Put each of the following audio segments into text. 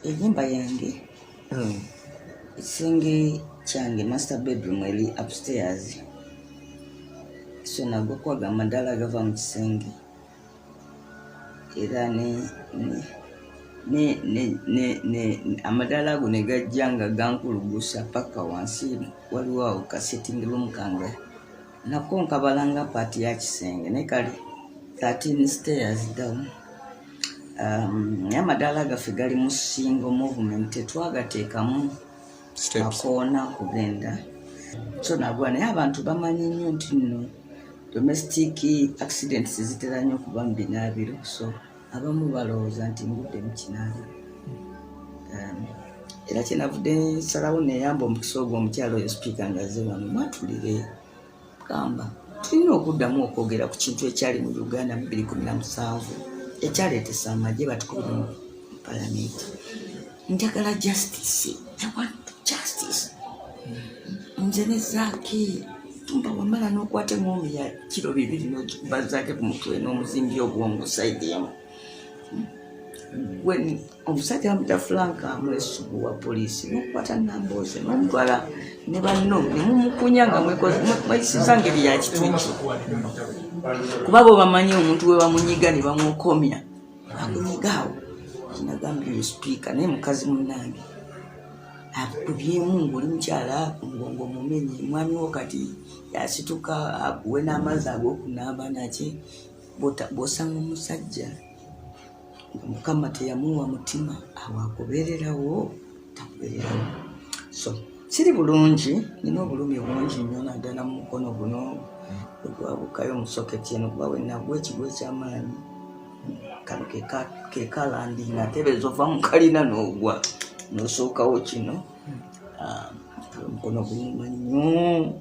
enyumba yange ekisenge kyange master bedroom eri upstairs, so nagwa kwaga amadala agava mu kisenge era amadala ago ne gajja nga gankulugusa paka wansi waliwo awo ka sitting room kange nako nkabalanga paati ya kisenge ne kali 13 stairs down. Amadala gaffe gali mu single movement, tetwagateekamu akoona kugenda, so nagwa naye abantu bamanyi nnyo nti nno domestic accidents zitera nnyo okuba mu binaabiro, so abamu balowooza nti ngudde mu kinaabiro. Era kyenavudde nsalawo neeyamba omukisa ogwo omukyalo oyo speaker ngaze wano mwatulire gamba tulina okuddamu okwogera ku kintu ekyali mu Uganda mu 2017 ekyaleetesa amagye batukubira mu palamenti. Njagala justice, I want justice. Nze ne Zaaki tumba wamala n'okwata ng'omi ya kilo 2 n'okubazaake ku mutwe n'omuzimbi obwongo side emu. When omusajja amuta Franka amwesugu wa poliisi n'okukwata nambooze n'omutwala ne banno ne mumukunya nga mweyisiza ngeri ya kitwiki, kuba bo bamanyi omuntu we bamunyiga ne bamukomya akunyigaawo. Kinagambye speaker naye mukazi munnange akubyemu ng'oli mukyala omugongo mumenye, mwami wo kati yasituka akuwe n'amazzi ag'okunaaba naki bw'osanga omusajja Mukama teyamuwa mutima awo akubeererawo takubeererawo. So siri bulungi, nina obulumi bungi nnyo naddala mu mukono guno ogwabukayo omusoketi eno kuba wenagwa ekigo ekyamaanyi kano ke kalandinga atebeeza ova mu kalina n'ogwa n'osookawo kino omukono guluma nnyo,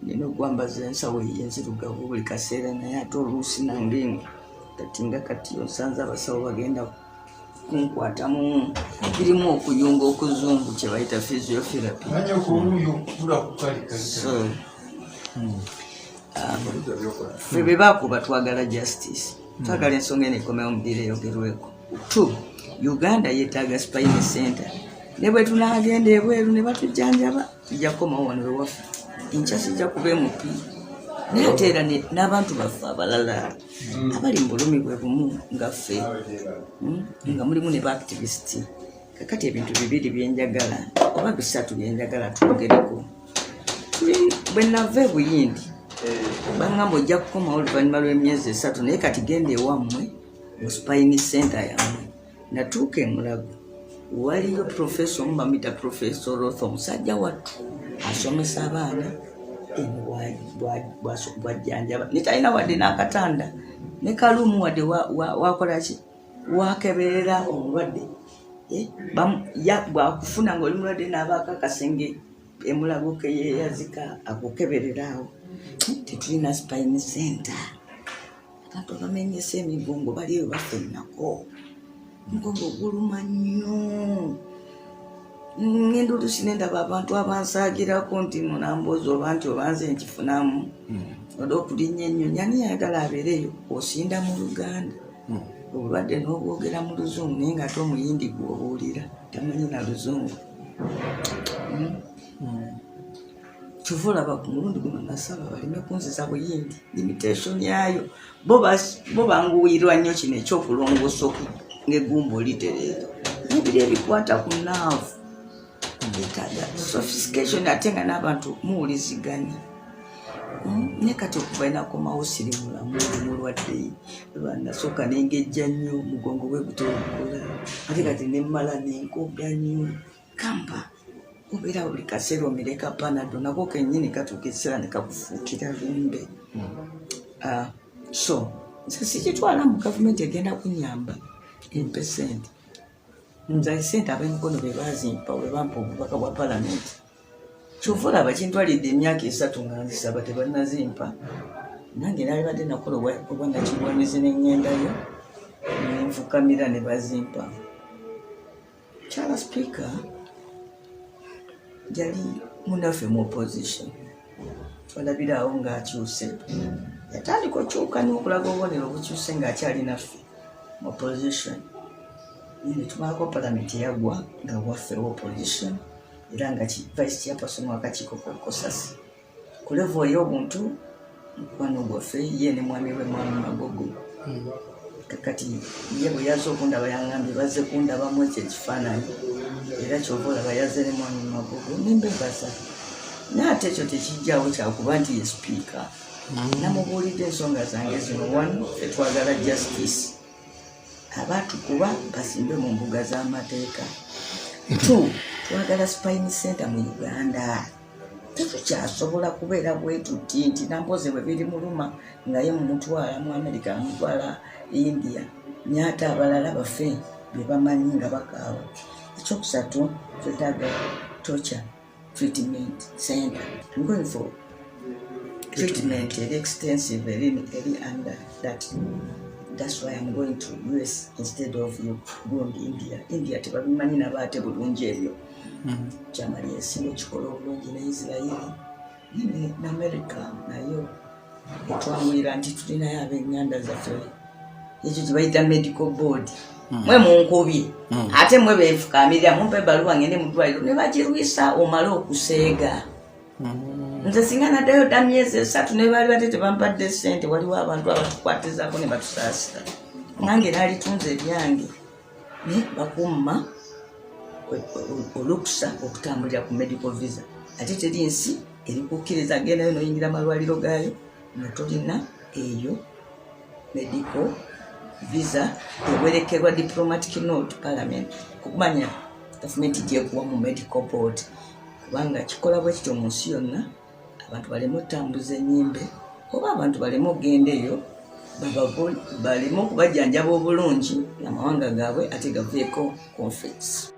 nina ogwambaza ensawo enzirugavu buli kaseera naye ate oluusi nange tatinga kati osanze abasawo bagenda kunkwatamu birimu okuyunga okuzungu kye bayita physiotherapy. So ffe be baakuba twagala justice, twagala ensonga eno ekomewo mu ddira eyogerweko. 2 Uganda yeetaaga spine center, ne bwe tunaagenda ebweru ne batujjanjaba tujja kukomawo wano ewaffe, enkya sijja kuba emupi naye ate era n'abantu baffe abalala abali mu bulumi bwe bumu nga ffe nga mulimu ne baactivist. Kakati ebintu 2 byenjagala oba 3 byenjagala twogereko. Bwe nava e Buyindi baŋŋamba ojja kukomawo oluvannyuma lw'emyezi 3 naye kati genda ewammwe mu spine center yammwe. Natuuka e Mulago waliyo professor omu bamuyita Professor Rotho, omusajja wattu asomesa abaana bwajjanjaba netalina wadde n'akatanda ne kaluumu wadde wakola ki wakeberera omulwadde bwakufuna ng'oli mulwadde n'abaako akasenge emulago ke yeeyazika akukebereraawo. Tetulina spine center, abantu abamenyesa emigongo baliyo bafennako, omugongo guluma nnyo. Ngenda oluusi nendaba abantu abansaagirako nti munamboozi oba nti obanze nkifunamu oda okulinnya ennyo. Nyani ayagala abeereyo osinda mu Luganda obulwadde n'obwogera mu Luzungu naye ng'ate omuyindi gw'obuulira tamanyi na Luzungu. Kyova olaba ku mulundi guno nasaba baleme kunziza Buyindi, limitation yayo bo banguwirwa nnyo kino ekyokulongoosa ng'eggumba olitereera n'ebiri ebikwata ku naavu etaaga sophistication ate nga n'abantu muwuliziganya. Naye kati okuva enakomawo siri mulamu mulwadde nasooka nengejja nnyo omugongo gwe gutegukola ate kati nemmala nenkoga nnyo kampa obeera buli kaseera omireka panado nako kennyini katuuka ekiseera ne kakufuukira lumbe. So nze sikitwala mu gavumenti egenda kunyamba empesenti. Nze sente ab'emikono be bazimpa bwe bampa obubaka bwa palamenti. Kyova olaba kintwalidde emyaka 3 nga nzisaba tebannazimpa. Nange nalibadde nakola obwa nakigwanyizi n'engendayo nenfukamira ne bazimpa. Kyala speaker yali munaffe mu opposition, twalabiraawo ng'akyuse, yatandika okyuka n'okulaga obubonero obukyuse ng'akyali naffe mu opposition. ne tumalako parliament yagwa nga wafeewo opposition era nga vice chairperson w'akakiiko k'okukosasi ku level ey'obuntu mukwano gwaffe ye ne mwami we mwami Magogo kakati ye bwe yaza okundaba yaŋŋambye bazze kundabamu ekyo ekifaananyi era kyova olaba yazze ne mwami Magogo nembebaza naye ate ekyo tekijjawo kyakuba nti ye sipiika namubuulidde ensonga zange zino one etwagala justice abatukuba basimbe mu mbuga z'amateeka two twagala spine center mu Uganda tetukyasobola kubeera bwetuti nti namboze bwe biri muluma nga ye mumutwala mu America amutwala India nyate abalala baffe bye bamanyi nga bakaaba. Ekyokusatu twetaaga torture treatment center. I'm going for treatment very extensive, very under that. That's why I'm going to US instead of you going to India. India tebabimanyi nabaate bulungi ebyo. Kyamali esinga ekikola obulungi ne Israeli ne America nayo etwawulira nti tulinayo ab'enganda zaffe ekyo kye bayita medical board. Mwe munkubye ate mwe beefukaamirira mumpe ebbaluwa ngende mu ddwaliro ne bagirwisa omale okuseega. Nze singa naddayo dda myezi 3 ne baali bate tebampadde ssente waliwo abantu abatukwatizaako ne batusaasira. Nange naalitunze ebyange ne bakumma olukusa okutambulira ku medical visa. Ate teri nsi erikukkiriza gendayo noyingira amalwaliro gaayo nga tolina eyo medical visa ewerekerwa diplomatic note parliament okumanya gavumenti gyekuwa mu medical board kubanga kikola bwe kityo mu nsi yonna abantu balemu otambuza ennyimbe oba abantu balemu ogenda eyo balemu okubajjanjaba obulungi amawanga gaabwe ate gaveeko conflicts.